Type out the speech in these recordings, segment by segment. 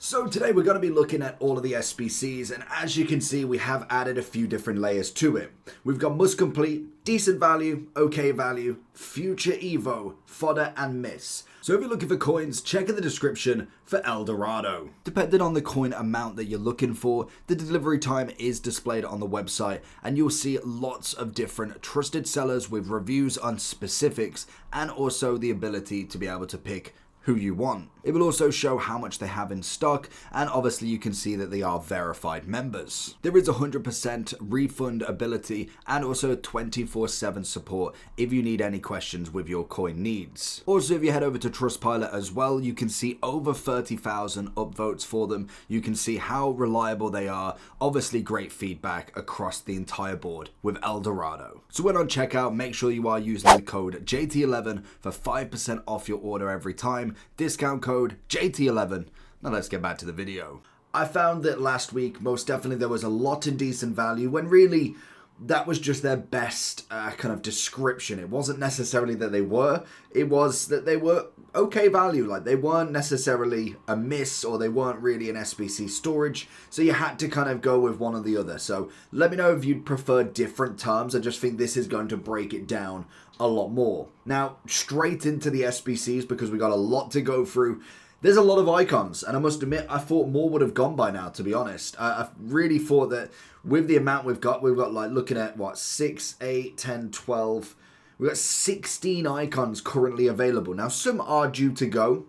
So today we're going to be looking at all of the SBCs, and as you can see we have added a few different layers to it. We've got must complete, decent value, okay value, future evo, fodder and miss. So if you're looking for coins, check in the description for El Dorado. Depending on the coin amount that you're looking for, the delivery time is displayed on the website, and you'll see lots of different trusted sellers with reviews on specifics and also the ability to be able to pick who you want. It will also show how much they have in stock, and obviously you can see that they are verified members. There is 100% refund ability and also 24/7 support if you need any questions with your coin needs. Also, if you head over to Trustpilot as well, you can see over 30,000 upvotes for them. You can see how reliable they are. Obviously great feedback across the entire board with El Dorado. So when on checkout, make sure you are using the code JT11 for 5% off your order every time. Discount code JT11. Now let's get back to the video. I found that last week, most definitely there was a lot in decent value when really that was just their best kind of description. It wasn't necessarily that they were, it was that they were okay value. Like they weren't necessarily a miss or they weren't really an SBC storage. So you had to kind of go with one or the other. So let me know if you'd prefer different terms. I just think this is going to break it down a lot more. Now, straight into the SBCs because we got a lot to go through. There's a lot of icons, and I must admit, I thought more would have gone by now, to be honest. I really thought that with the amount we've got like looking at what, 6, 8, 10, 12. We've got 16 icons currently available. Now, some are due to go.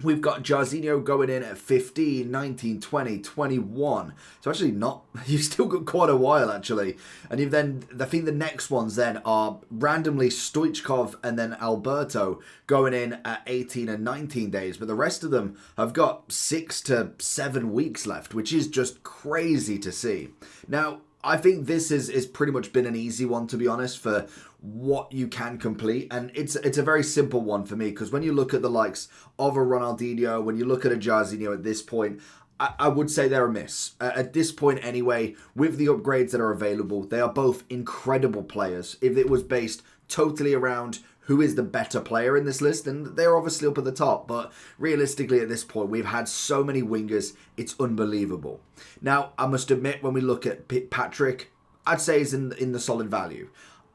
We've got Jarzinho going in at 15, 19, 20, 21. So actually not, you've still got quite a while actually. And you've then, I think the next ones then are randomly Stoichkov and then Alberto going in at 18 and 19 days. But the rest of them have got 6 to 7 weeks left, which is just crazy to see. Now, I think this is pretty much been an easy one, to be honest, for what you can complete. And it's a very simple one for me, because when you look at the likes of a Ronaldinho, when you look at a Jarzinho at this point, I would say they're a miss. At this point anyway, with the upgrades that are available, they are both incredible players. If it was based totally around who is the better player in this list, and they're obviously up at the top, but realistically at this point we've had so many wingers, it's unbelievable. Now I must admit, when we look at Patrick, I'd say he's in the solid value.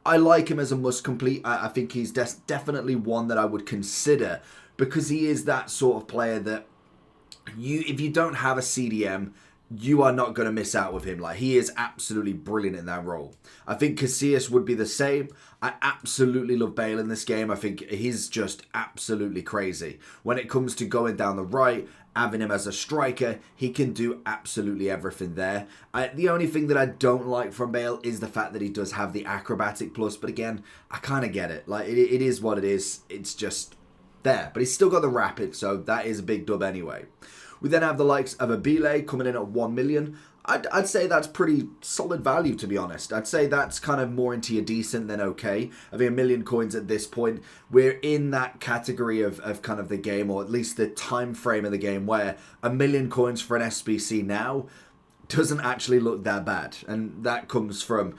I like him as a must complete. I think he's definitely one that I would consider, because he is that sort of player that if you don't have a CDM, you are not going to miss out with him. Like, he is absolutely brilliant in that role. I think Casillas would be the same. I absolutely love Bale in this game. I think he's just absolutely crazy. When it comes to going down the right, having him as a striker, he can do absolutely everything there. The only thing that I don't like from Bale is the fact that he does have the acrobatic plus. But again, I kind of get it. Like, it is what it is. It's just there. But he's still got the rapid, so that is a big dub anyway. We then have the likes of Abile coming in at 1 million. I'd say that's pretty solid value, to be honest. I'd say that's kind of more into your decent than okay. I think 1 million coins at this point, we're in that category of kind of the game, or at least the time frame of the game, where 1 million coins for an SBC now doesn't actually look that bad. And that comes from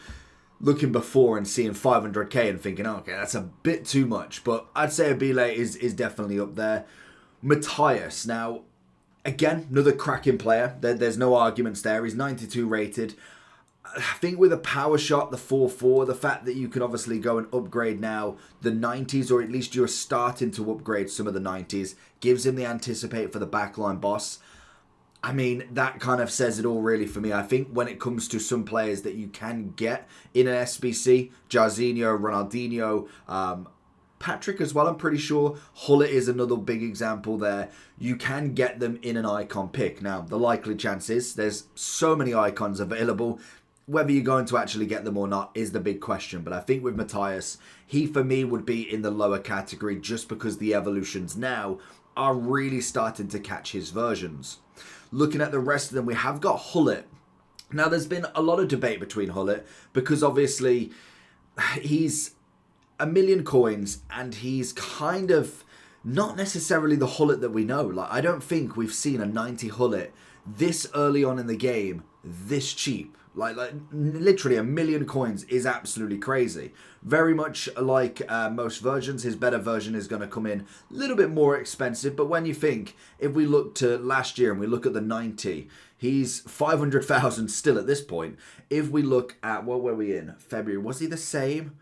looking before and seeing 500k and thinking, okay, that's a bit too much. But I'd say Abile is definitely up there. Matthias, now, again, another cracking player. There's no arguments there. He's 92 rated. I think with a power shot, the 4-4, the fact that you can obviously go and upgrade now the 90s, or at least you're starting to upgrade some of the 90s, gives him the anticipate for the backline boss. I mean, that kind of says it all really for me. I think when it comes to some players that you can get in an SBC, Jarzinho, Ronaldinho, Patrick as well, I'm pretty sure. Gullit is another big example there. You can get them in an icon pick. Now, the likely chance is there's so many icons available. Whether you're going to actually get them or not is the big question. But I think with Matthias, he for me would be in the lower category, just because the evolutions now are really starting to catch his versions. Looking at the rest of them, we have got Gullit. Now, there's been a lot of debate between Gullit, because obviously he's 1 million coins, and he's kind of not necessarily the Gullit that we know. Like, I don't think we've seen a 90 Gullit this early on in the game this cheap. Like literally 1 million coins is absolutely crazy. Very much like most versions, his better version is going to come in a little bit more expensive. But when you think, if we look to last year and we look at the 90, he's 500,000 still at this point. If we look at, what were we in? February. Was he the same?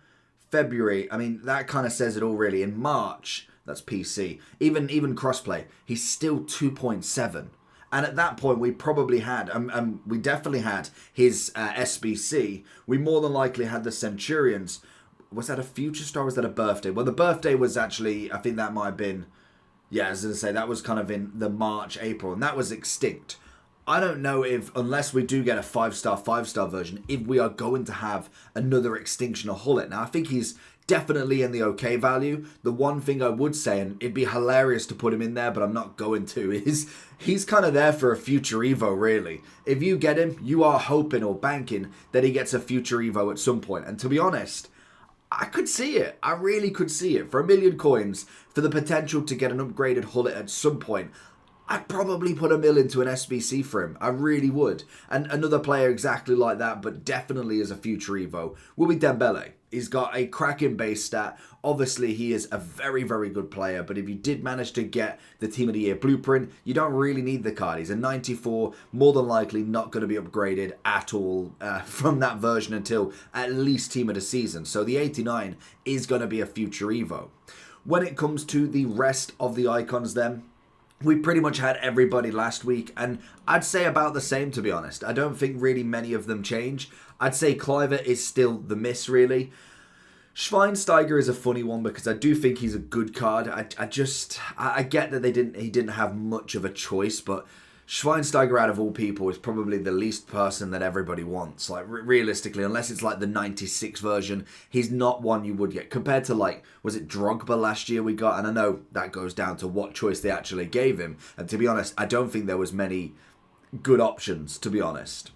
February. I mean, that kind of says it all really. In March, that's PC. Even crossplay, he's still 2.7. And at that point, we probably had, we definitely had his SBC. We more than likely had the Centurions. Was that a future star or was that a birthday? Well, the birthday was actually, I think that might have been, yeah, as I say, that was kind of in the March, April, and that was extinct. I don't know if, unless we do get a 5-star version, if we are going to have another extinction of Gullit. Now, I think he's definitely in the okay value. The one thing I would say, and it'd be hilarious to put him in there, but I'm not going to, is he's kind of there for a future Evo, really. If you get him, you are hoping or banking that he gets a future Evo at some point. And to be honest, I could see it. I really could see it. For 1 million coins, for the potential to get an upgraded Gullit at some point, I'd probably put 1 million into an SBC for him. I really would. And another player exactly like that, but definitely as a future Evo, will be Dembele. He's got a cracking base stat. Obviously, he is a very, very good player. But if you did manage to get the Team of the Year blueprint, you don't really need the card. He's a 94, more than likely not going to be upgraded at all from that version until at least Team of the Season. So the 89 is going to be a future Evo. When it comes to the rest of the icons then, we pretty much had everybody last week, and I'd say about the same, to be honest. I don't think really many of them change. I'd say Kluivert is still the miss, really. Schweinsteiger is a funny one because I do think he's a good card. I get that he didn't have much of a choice, but Schweinsteiger, out of all people, is probably the least person that everybody wants. Like, realistically, unless it's like the 96 version, he's not one you would get. Compared to, like, was it Drogba last year we got? And I know that goes down to what choice they actually gave him. And to be honest, I don't think there was many good options, to be honest.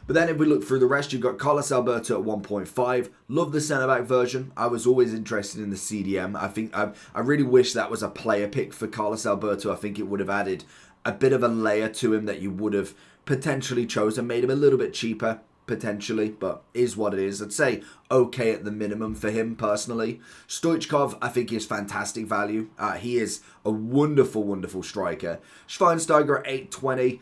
But then if we look through the rest, you've got Carlos Alberto at 1.5. Love the centre-back version. I was always interested in the CDM. I think I really wish that was a player pick for Carlos Alberto. I think it would have added a bit of a layer to him that you would have potentially chosen, made him a little bit cheaper, potentially, but is what it is. I'd say okay at the minimum for him, personally. Stoichkov, I think, is fantastic value. He is a wonderful, wonderful striker. Schweinsteiger at 820.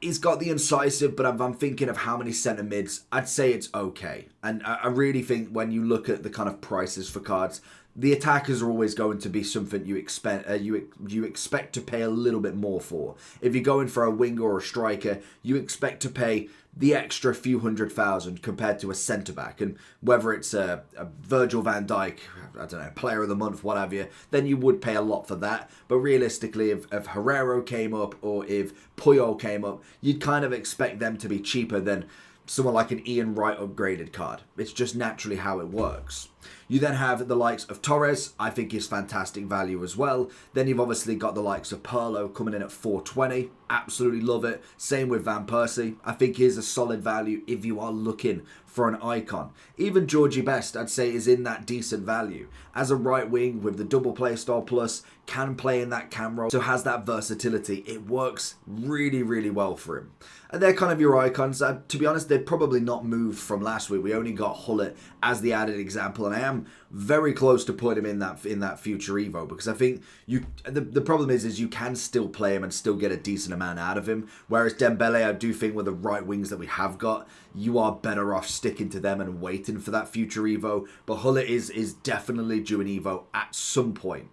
He's got the incisive, but I'm thinking of how many centre mids. I'd say it's okay. And I really think when you look at the kind of prices for cards, the attackers are always going to be something you expect you expect to pay a little bit more for. If you're going for a winger or a striker, you expect to pay the extra few $100,000 compared to a centre-back. And whether it's a Virgil van Dijk, I don't know, player of the month, what have you, then you would pay a lot for that. But realistically, if Herrero came up or if Puyol came up, you'd kind of expect them to be cheaper than someone like an Ian Wright upgraded card. It's just naturally how it works. You then have the likes of Torres, I think is fantastic value as well. Then you've obviously got the likes of Pirlo coming in at 420. Absolutely love it. Same with Van Persie. I think he is a solid value if you are looking for an icon. Even Georgie Best, I'd say, is in that decent value. As a right wing with the double play style plus, can play in that cam role, so has that versatility. It works really, really well for him. And they're kind of your icons. To be honest, they've probably not moved from last week. We only got Gullit as the added example, and I am very close to putting him in that future Evo, because I think the problem is you can still play him and still get a decent amount out of him. Whereas Dembele, I do think with the right wings that we have got, you are better off sticking to them and waiting for that future Evo. But Gullit is definitely due an Evo at some point.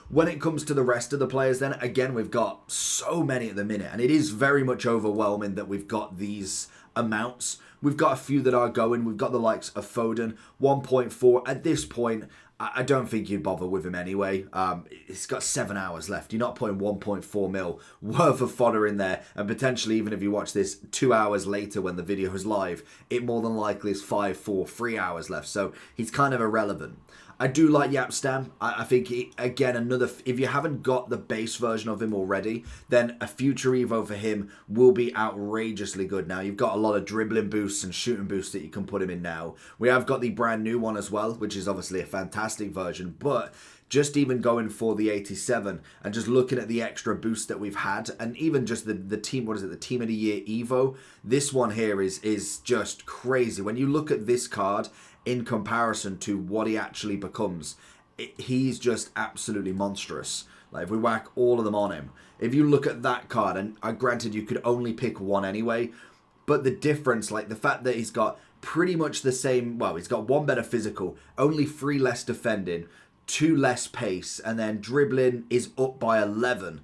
When it comes to the rest of the players then, again, we've got so many at the minute, and it is very much overwhelming that we've got these amounts. We've got a few that are going. We've got the likes of Foden, 1.4. At this point, I don't think you'd bother with him anyway. It's got 7 hours left. You're not putting 1.4 mil worth of fodder in there, and potentially even if you watch this 2 hours later when the video is live, it more than likely is 5, 4, 3 hours left. So he's kind of irrelevant. I do like Yapstam. I think, again, if you haven't got the base version of him already, then a future Evo for him will be outrageously good. Now, you've got a lot of dribbling boosts and shooting boosts that you can put him in now. We have got the brand new one as well, which is obviously a fantastic version, but just even going for the 87 and just looking at the extra boost that we've had, and even just the team, what is it, the Team of the Year Evo, this one here is just crazy. When you look at this card in comparison to what he actually becomes, he's just absolutely monstrous. Like, if we whack all of them on him, if you look at that card, and granted you could only pick one anyway, but the difference, like the fact that he's got pretty much the same, well, he's got 1 better physical, only 3 less defending, 2 less pace, and then dribbling is up by 11.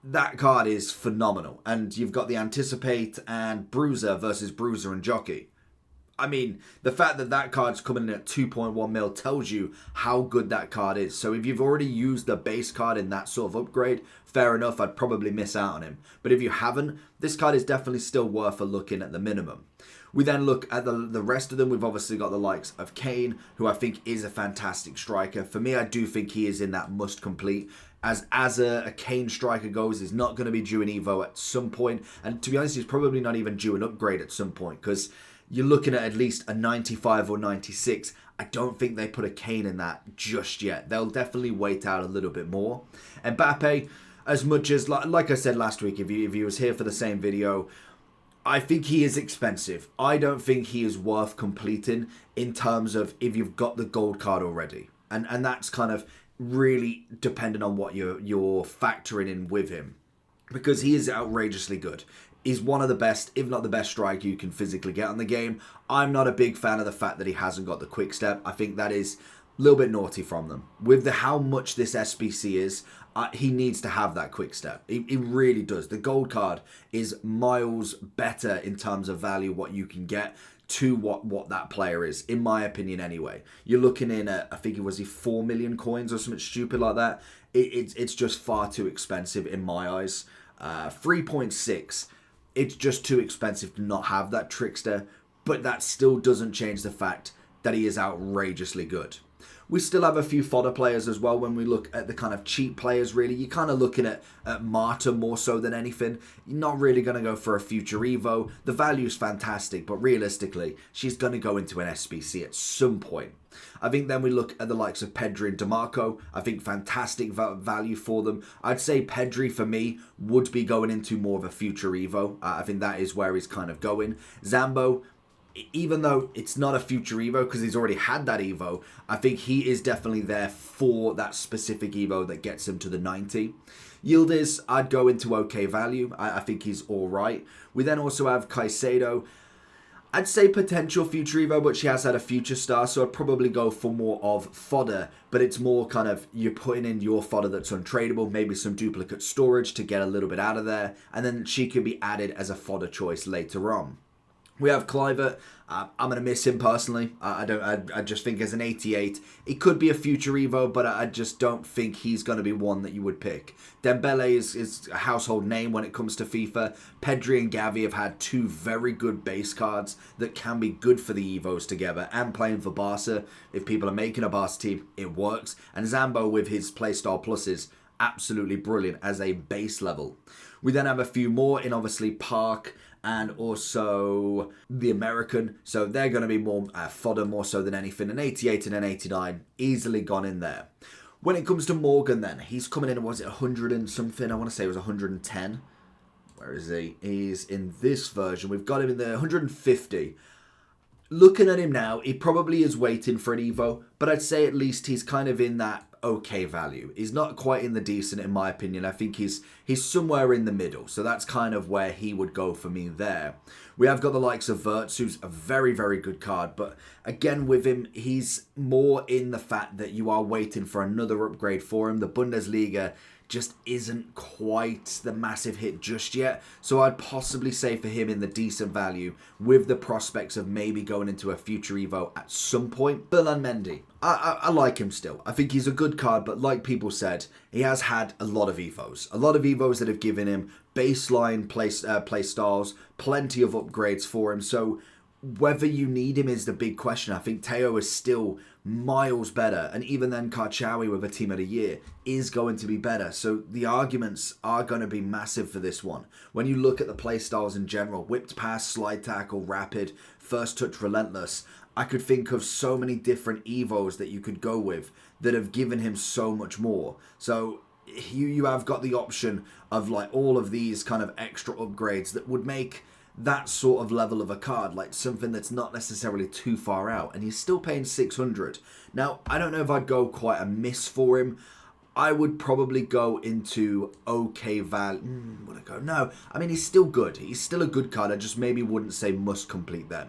That card is phenomenal. And you've got the Anticipate and Bruiser versus Bruiser and Jockey. I mean, the fact that that card's coming in at 2.1 mil tells you how good that card is. So if you've already used the base card in that sort of upgrade, fair enough, I'd probably miss out on him. But if you haven't, this card is definitely still worth a look in at the minimum. We then look at the rest of them. We've obviously got the likes of Kane, who I think is a fantastic striker. For me, I do think he is in that must complete. As a Kane striker goes, he's not going to be due an Evo at some point. And to be honest, he's probably not even due an upgrade at some point, because you're looking at least a 95 or 96. I don't think they put a Kane in that just yet. They'll definitely wait out a little bit more. Mbappe, as much as, like I said last week, if you was here for the same video, I think he is expensive. I don't think he is worth completing in terms of if you've got the gold card already. And that's kind of really dependent on what you're factoring in with him, because he is outrageously good. He's one of the best, if not the best striker you can physically get on the game. I'm not a big fan of the fact that he hasn't got the quick step. I think that is a little bit naughty from them. With how much this SBC is, he needs to have that quick step. He really does. The gold card is miles better in terms of value, what you can get to what that player is, in my opinion anyway. You're looking in at, I think it was 4 million coins or something stupid like that. It's just far too expensive in my eyes. 3.6. It's just too expensive to not have that trickster, but that still doesn't change the fact that he is outrageously good. We still have a few fodder players as well. When we look at the kind of cheap players, really, you're kind of looking at Marta more so than anything. You're not really going to go for a future Evo. The value is fantastic, but realistically, she's going to go into an SBC at some point. I think then we look at the likes of Pedri and DeMarco. I think fantastic value for them. I'd say Pedri, for me, would be going into more of a future Evo. I think that is where he's kind of going. Zambo, even though it's not a future Evo because he's already had that Evo, I think he is definitely there for that specific Evo that gets him to the 90. Yildiz, I'd go into okay value. I think he's all right. We then also have Caicedo. I'd say potential future Evo, but she has had a future star, so I'd probably go for more of fodder, but it's more kind of you're putting in your fodder that's untradeable, maybe some duplicate storage to get a little bit out of there, and then she could be added as a fodder choice later on. We have Kluivert. I'm going to miss him personally. I just think as an 88, he could be a future Evo, but I just don't think he's going to be one that you would pick. Dembele is a household name when it comes to FIFA. Pedri and Gavi have had 2 very good base cards that can be good for the Evos together and playing for Barca. If people are making a Barca team, it works. And Zambo with his playstyle pluses, absolutely brilliant as a base level. We then have a few more in obviously Park and also the American. So they're going to be more fodder more so than anything. An 88 and an 89 easily gone in there. When it comes to Morgan then, he's coming in, was it 100 and something? I want to say it was 110. Where is he? He's in this version. We've got him in the 150. Looking at him now, he probably is waiting for an Evo, but I'd say at least he's kind of in that okay value. He's not quite in the decent in my opinion. I think he's somewhere in the middle, so that's kind of where he would go for me there. We have got the likes of Wirtz, who's a very, very good card, but again with him, he's more in the fact that you are waiting for another upgrade for him. The Bundesliga just isn't quite the massive hit just yet, so I'd possibly say for him in the decent value with the prospects of maybe going into a future Evo at some point. Ferland Mendy, I like him still. I think he's a good card, but like people said, he has had a lot of Evos that have given him baseline play styles, plenty of upgrades for him, so whether you need him is the big question. I think Teo is still miles better, and even then Karchawi with a team of the year is going to be better. So the arguments are going to be massive for this one. When you look at the playstyles in general, whipped pass, slide tackle, rapid, first touch, relentless, I could think of so many different evos that you could go with that have given him so much more. So you have got the option of like all of these kind of extra upgrades that would make that sort of level of a card like something that's not necessarily too far out, and he's still paying 600. Now, I don't know if I'd go quite a miss for him. I would probably go into okay value. Would I go? No. I mean, he's still good. He's still a good card. I just maybe wouldn't say must complete then.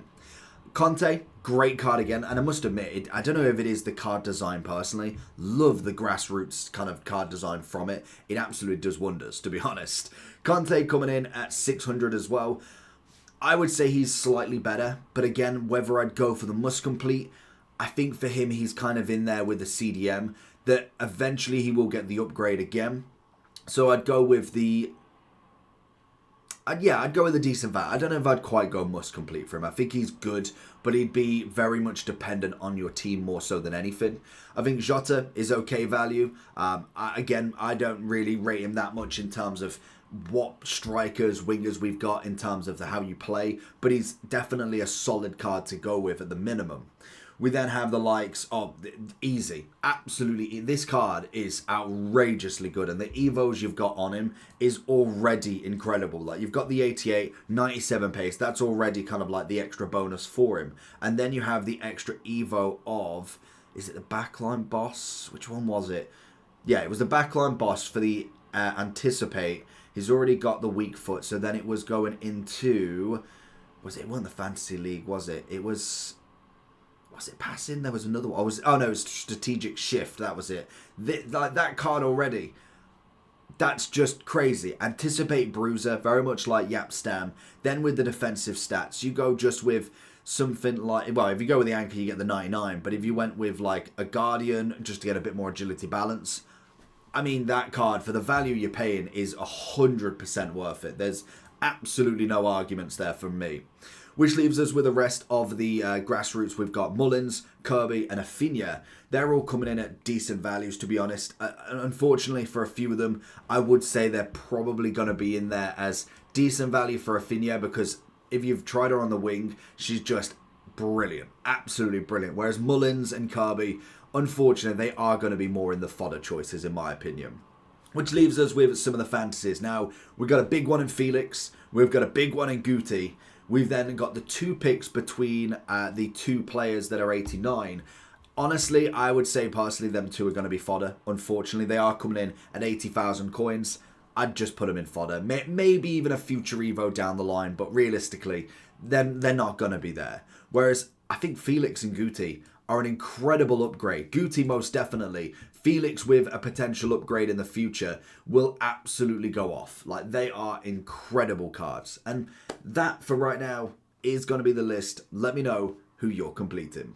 Conte, great card again, and I must admit, I don't know if it is the card design personally. Love the grassroots kind of card design from it. It absolutely does wonders, to be honest. Conte coming in at 600 as well. I would say he's slightly better, but again, whether I'd go for the must complete, I think for him, he's kind of in there with the CDM, that eventually he will get the upgrade again. So I'd go with the... I'd go with a decent value. I don't know if I'd quite go must complete for him. I think he's good, but he'd be very much dependent on your team more so than anything. I think Jota is okay value. I don't really rate him that much in terms of what strikers, wingers we've got in terms of how you play, but he's definitely a solid card to go with at the minimum. We then have the likes of easy, absolutely. This card is outrageously good, and the evos you've got on him is already incredible. Like, you've got the 88, 97 pace. That's already kind of like the extra bonus for him. And then you have the extra evo of, is it the backline boss? Which one was it? Yeah, it was the backline boss for the anticipate. He's already got the weak foot, so then it was going into, it wasn't the fantasy league, was it? It was it passing? There was another one. It was strategic shift. That was it. Like that card already. That's just crazy. Anticipate bruiser, very much like Yapstam. Then with the defensive stats, you go just with something like, well, if you go with the anchor, you get the 99. But if you went with like a guardian, just to get a bit more agility balance, I mean, that card, for the value you're paying, is 100% worth it. There's absolutely no arguments there from me. Which leaves us with the rest of the grassroots. We've got Mullins, Kirby, and Afinia. They're all coming in at decent values, to be honest. Unfortunately, for a few of them, I would say they're probably going to be in there as decent value for Afinia, because if you've tried her on the wing, she's just brilliant. Absolutely brilliant. Whereas Mullins and Kirby, unfortunately, they are going to be more in the fodder choices, in my opinion. Which leaves us with some of the fantasies. Now, we've got a big one in Felix. We've got a big one in Guti. We've then got the two picks between the two players that are 89. Honestly, I would say personally them two are going to be fodder. Unfortunately, they are coming in at 80,000 coins. I'd just put them in fodder. Maybe even a future Evo down the line, but realistically, they're not going to be there. Whereas I think Felix and Guti are an incredible upgrade. Guti most definitely. Felix with a potential upgrade in the future will absolutely go off. Like, they are incredible cards. And that, for right now, is going to be the list. Let me know who you're completing.